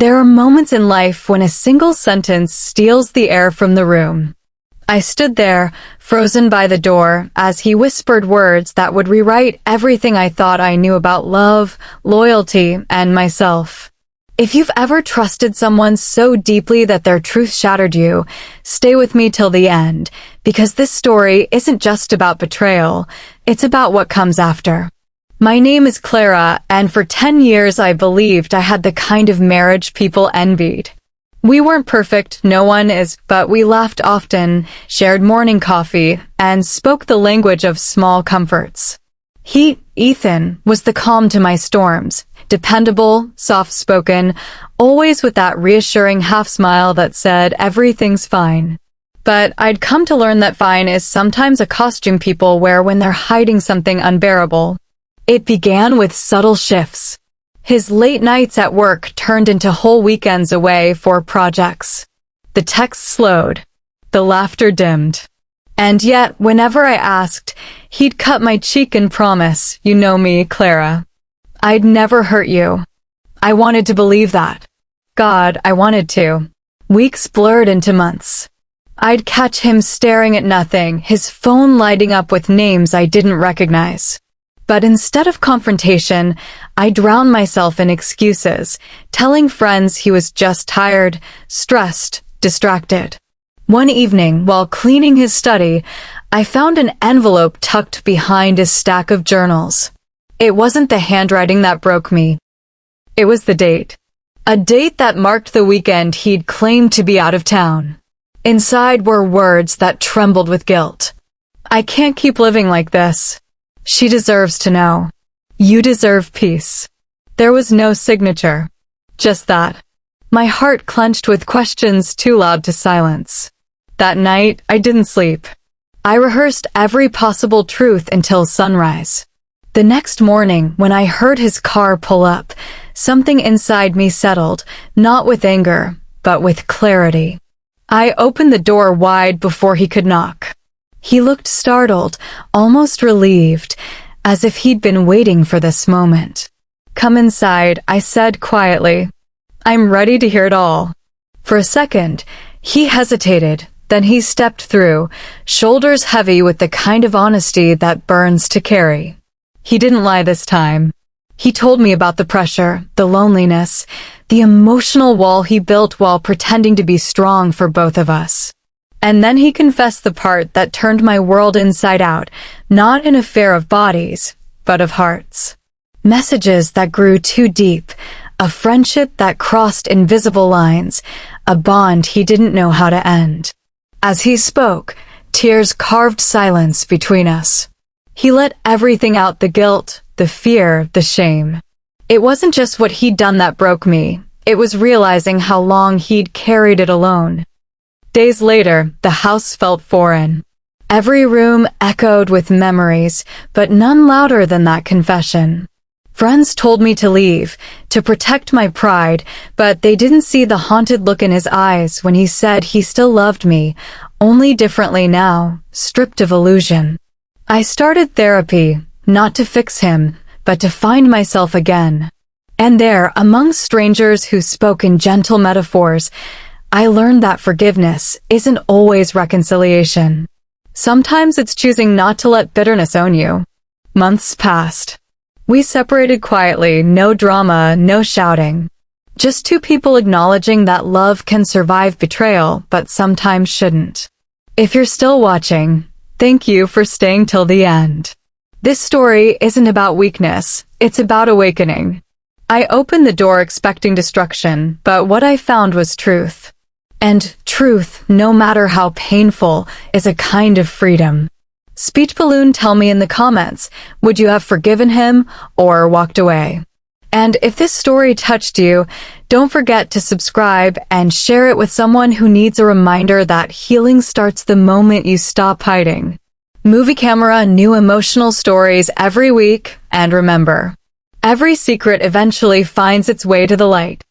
There are moments in life when a single sentence steals the air from the room. I stood there, frozen by the door, as he whispered words that would rewrite everything I thought I knew about love, loyalty, and myself. If you've ever trusted someone so deeply that their truth shattered you, stay with me till the end, because this story isn't just about betrayal, it's about what comes after. My name is Clara, and for 10 years I believed I had the kind of marriage people envied. We weren't perfect, no one is, but we laughed often, shared morning coffee, and spoke the language of small comforts. He, Ethan, was the calm to my storms, dependable, soft-spoken, always with that reassuring half-smile that said everything's fine. But I'd come to learn that fine is sometimes a costume people wear when they're hiding something unbearable. It began with subtle shifts. His late nights at work turned into whole weekends away for projects. The texts slowed. The laughter dimmed. And yet, whenever I asked, he'd cut my cheek and promise, "You know me, Clara. I'd never hurt you." I wanted to believe that. God, I wanted to. Weeks blurred into months. I'd catch him staring at nothing, his phone lighting up with names I didn't recognize. But instead of confrontation, I drowned myself in excuses, telling friends he was just tired, stressed, distracted. One evening, while cleaning his study, I found an envelope tucked behind a stack of journals. It wasn't the handwriting that broke me. It was the date. A date that marked the weekend he'd claimed to be out of town. Inside were words that trembled with guilt. "I can't keep living like this. She deserves to know. You deserve peace." There was no signature. Just that. My heart clenched with questions too loud to silence. That night, I didn't sleep. I rehearsed every possible truth until sunrise. The next morning, when I heard his car pull up, something inside me settled, not with anger, but with clarity. I opened the door wide before he could knock. He looked startled, almost relieved, as if he'd been waiting for this moment. "Come inside," I said quietly. "I'm ready to hear it all." For a second, he hesitated, then he stepped through, shoulders heavy with the kind of honesty that burns to carry. He didn't lie this time. He told me about the pressure, the loneliness, the emotional wall he built while pretending to be strong for both of us. And then he confessed the part that turned my world inside out, not an affair of bodies, but of hearts. Messages that grew too deep, a friendship that crossed invisible lines, a bond he didn't know how to end. As he spoke, tears carved silence between us. He let everything out, the guilt, the fear, the shame. It wasn't just what he'd done that broke me, it was realizing how long he'd carried it alone. Days later, the house felt foreign. Every room echoed with memories, but none louder than that confession. Friends told me to leave, to protect my pride, but they didn't see the haunted look in his eyes when he said he still loved me, only differently now, stripped of illusion. I started therapy, not to fix him, but to find myself again. And there, among strangers who spoke in gentle metaphors, I learned that forgiveness isn't always reconciliation. Sometimes it's choosing not to let bitterness own you. Months passed. We separated quietly, no drama, no shouting. Just two people acknowledging that love can survive betrayal, but sometimes shouldn't. If you're still watching, thank you for staying till the end. This story isn't about weakness, it's about awakening. I opened the door expecting destruction, but what I found was truth. And truth, no matter how painful, is a kind of freedom. Speech balloon, tell me in the comments, would you have forgiven him or walked away? And if this story touched you, don't forget to subscribe and share it with someone who needs a reminder that healing starts the moment you stop hiding. Movie Camera, new emotional stories every week, and remember, every secret eventually finds its way to the light.